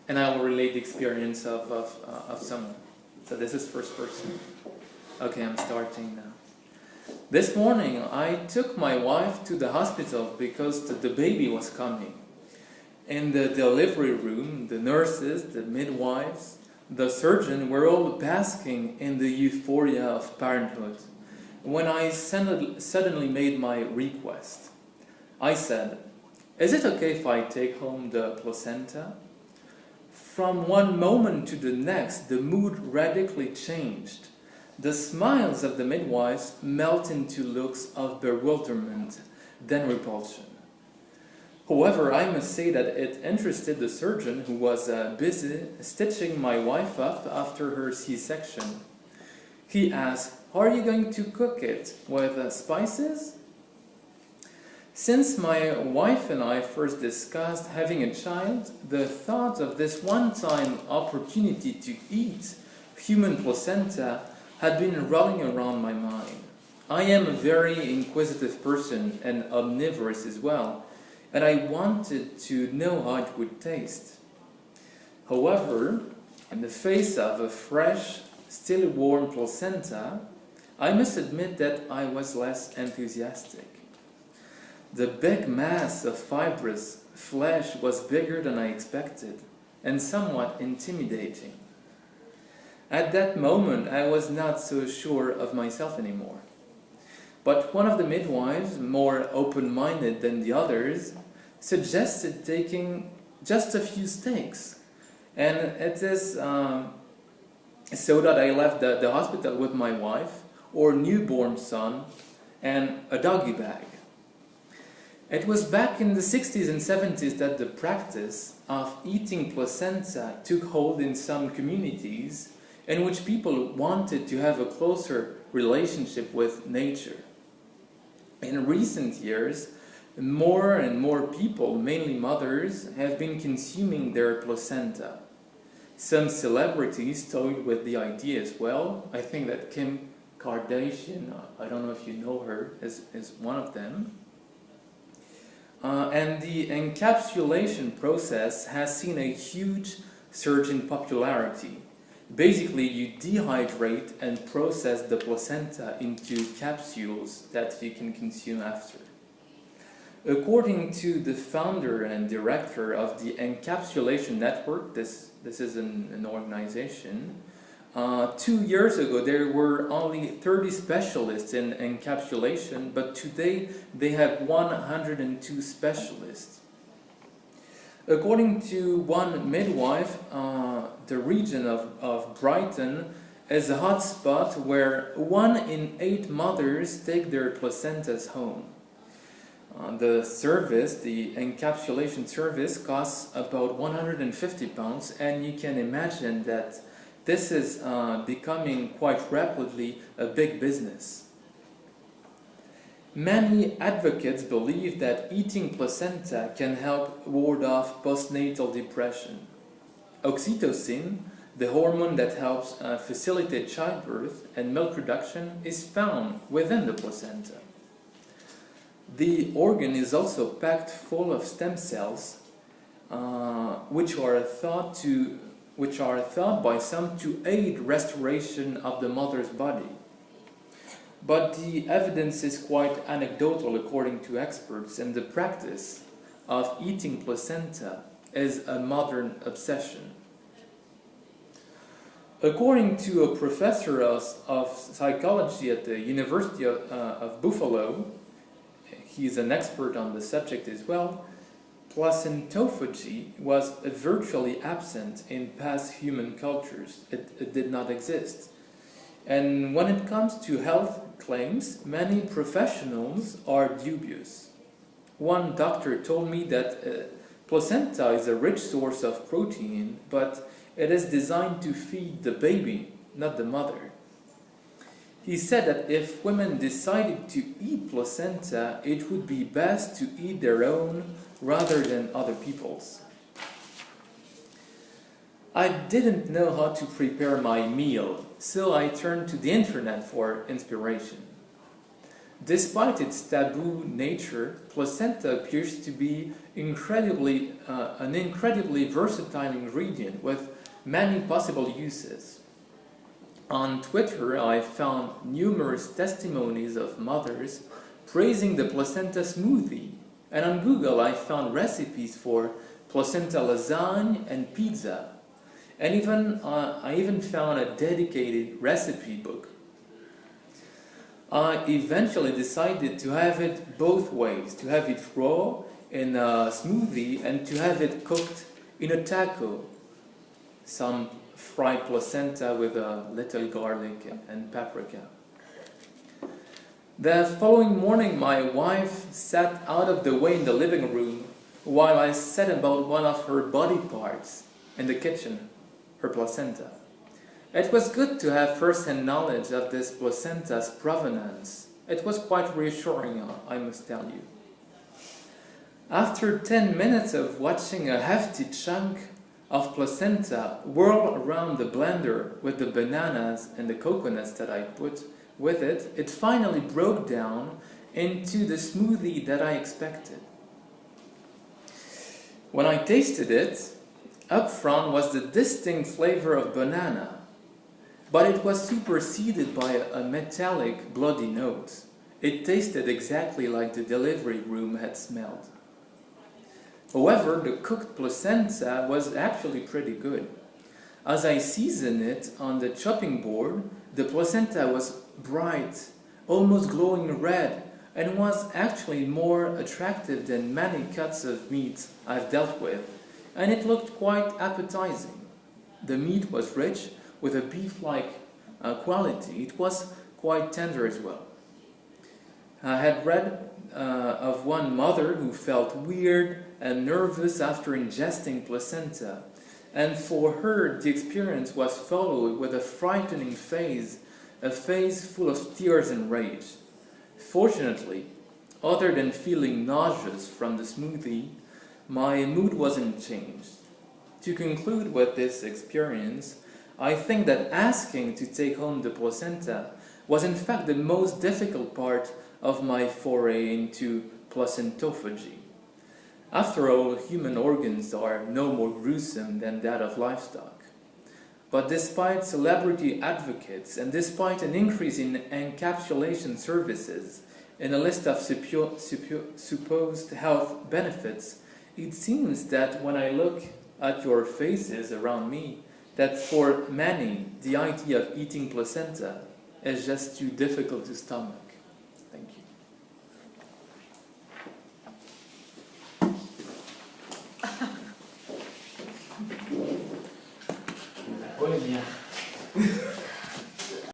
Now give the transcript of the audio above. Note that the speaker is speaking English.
and I will relate the experience of someone. So this is first person. Okay, I'm starting now. This morning I took my wife to the hospital because the baby was coming. In the delivery room, the nurses, the midwives, the surgeon were all basking in the euphoria of parenthood. When I suddenly made my request, I said, "Is it okay if I take home the placenta?" From one moment to the next, the mood radically changed. The smiles of the midwives melt into looks of bewilderment, then repulsion. However, I must say that it interested the surgeon, who was busy stitching my wife up after her C-section. He asked, "Are you going to cook it with spices?" Since my wife and I first discussed having a child, the thought of this one-time opportunity to eat human placenta had been rolling around my mind. I am a very inquisitive person and omnivorous as well, and I wanted to know how it would taste. However, in the face of a fresh, still warm placenta, I must admit that I was less enthusiastic. The big mass of fibrous flesh was bigger than I expected and somewhat intimidating. At that moment, I was not so sure of myself anymore. But one of the midwives, more open-minded than the others, suggested taking just a few steaks. And it is so that I left the hospital with my wife, our newborn son, and a doggy bag. It was back in the 60s and 70s that the practice of eating placenta took hold in some communities in which people wanted to have a closer relationship with nature. In recent years, more and more people, mainly mothers, have been consuming their placenta. Some celebrities toyed with the idea as well. I think that Kim Kardashian, I don't know if you know her, is one of them. And the encapsulation process has seen a huge surge in popularity. Basically, you dehydrate and process the placenta into capsules that you can consume after. According to the founder and director of the Encapsulation Network, this is an organization, 2 years ago there were only 30 specialists in encapsulation, but today they have 102 specialists. According to one midwife, the region of Brighton is a hot spot where 1 in 8 mothers take their placentas home. The service, the encapsulation service, costs about £150, and you can imagine that this is becoming quite rapidly a big business. Many advocates believe that eating placenta can help ward off postnatal depression. Oxytocin, the hormone that helps facilitate childbirth and milk production, is found within the placenta. The organ is also packed full of stem cells, which are thought by some to aid restoration of the mother's body. But the evidence is quite anecdotal according to experts, and the practice of eating placenta is a modern obsession. According to a professor of psychology at the University of Buffalo, he's an expert on the subject as well, placentophagy was virtually absent in past human cultures. It did not exist. And when it comes to health claims, many professionals are dubious. One doctor told me that placenta is a rich source of protein, but it is designed to feed the baby, not the mother. He said that if women decided to eat placenta, it would be best to eat their own rather than other people's. I didn't know how to prepare my meal, so I turned to the internet for inspiration. Despite its taboo nature, placenta appears to be an incredibly versatile ingredient with many possible uses. On Twitter, I found numerous testimonies of mothers praising the placenta smoothie, and on Google I found recipes for placenta lasagne and pizza, and I even found a dedicated recipe book. I eventually decided to have it both ways, to have it raw in a smoothie and to have it cooked in a taco. Some fried placenta with a little garlic and paprika. The following morning, my wife sat out of the way in the living room while I set about one of her body parts in the kitchen, her placenta. It was good to have first-hand knowledge of this placenta's provenance. It was quite reassuring, I must tell you. After 10 minutes of watching a hefty chunk of placenta whirl around the blender with the bananas and the coconuts that I put with it, it finally broke down into the smoothie that I expected. When I tasted it, up front was the distinct flavor of banana, but it was superseded by a metallic, bloody note. It tasted exactly like the delivery room had smelled. However, the cooked placenta was actually pretty good. As I seasoned it on the chopping board, the placenta was bright, almost glowing red, and was actually more attractive than many cuts of meat I've dealt with, and it looked quite appetizing. The meat was rich, with a beef-like quality. It was quite tender as well. I had read of one mother who felt weird and nervous after ingesting placenta, and for her the experience was followed with a frightening face, a face full of tears and rage. Fortunately, other than feeling nauseous from the smoothie, my mood wasn't changed. To conclude with this experience, I think that asking to take home the placenta was in fact the most difficult part of my foray into placentophagy. After all, human organs are no more gruesome than that of livestock. But despite celebrity advocates and despite an increase in encapsulation services in a list of supposed health benefits, it seems that when I look at your faces around me, that for many, the idea of eating placenta is just too difficult to stomach. Thank you. Muy bien.